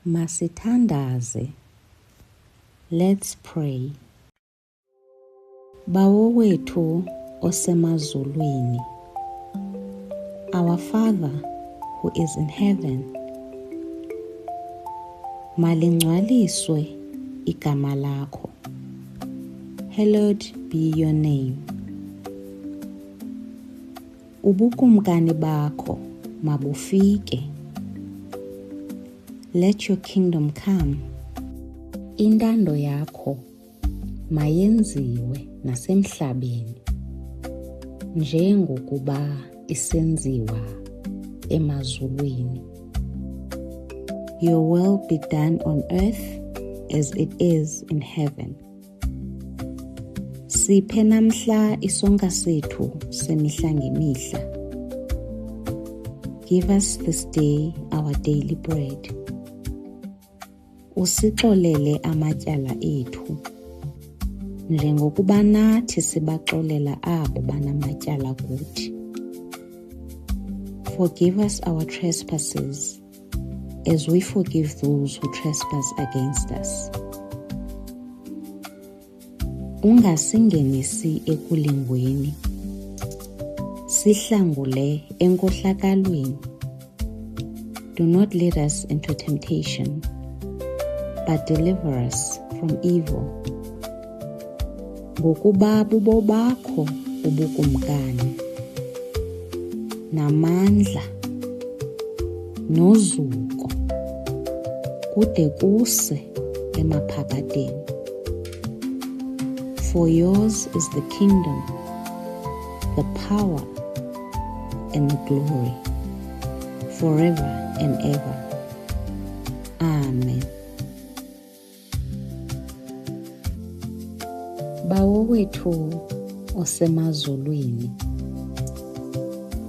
Masithandaze. Let's pray. Bawo wethu osemazulwini, our Father who is in heaven, malingcwaliswe igama lakho. Hallowed be your name. Ubukumkani bakho mabufike. Let your kingdom come. Intando yakho mayenziwe nasemhlabeni njengokuba isenziwa emazulwini. Your will be done on earth as it is in heaven. Siphe namhla isonka sethu semihla ngemihla. Give us this day our daily bread. Usixolele amatyala ethu njengokuba nathi sibaxolela abo banamatyala kuthi. Forgive us our trespasses as we forgive those who trespass against us. Ungasingenisi ekulingweni, sihlangule enkohlakalweni. Do not lead us into temptation, but deliver us from evil. Ngokuba bubo bakho ubukumkani, namandla, nozuko, kude kuse emaphakadeni. For yours is the kingdom, the power, and the glory, forever and ever. Amen. Bawo wethu osemazulwini,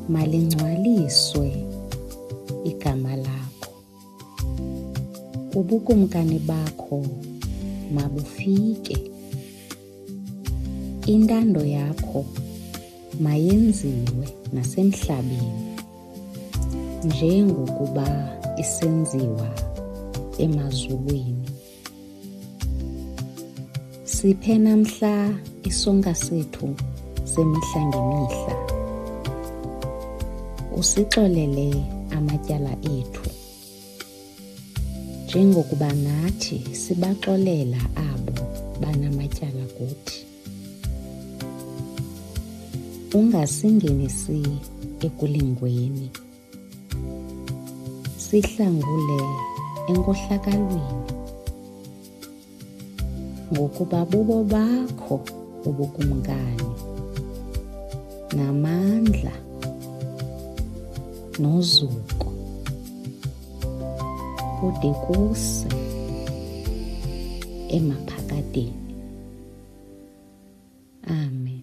malingcwaliswe igama lakho. Ubukumkani bakho mabufike. Intando yakho mayenziwe nasemhlabeni njengokuba isenziwa emazulwini. Siphe namhla isonka sethu semihla ngemihla. Usixolele amatyala ethu njengokuba nathi sibaxolela abo banamatyala kuthi. Ungasingenisi ekulingweni, sihlangule enkohlakalweni. Ngokuba bubo bakho ubukumkani, namandla, nozuko, kude kuse emaphakadeni. Amen.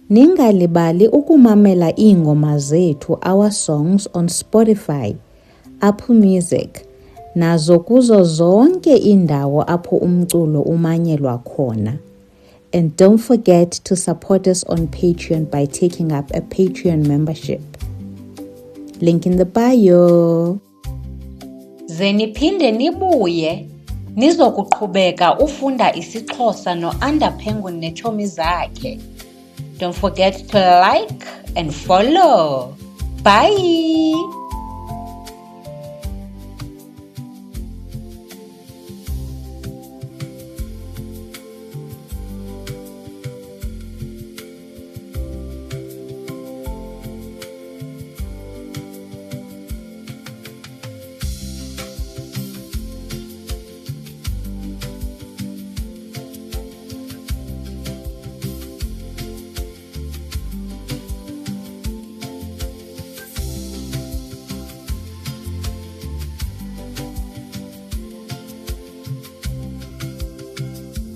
Ningalibali ukumamela iingoma zethu, our songs, on Spotify, Apple Music, nazo kuzo zonke indawo apho umculo umanyelwa khona. And don't forget to support us on Patreon by taking up a Patreon membership. Link in the bio. Ze niphinde nibuye nizokuqhubeka ufunda isiXhosa no-Under Penguin neetshomi zakhe. Don't forget to like and follow. Bye!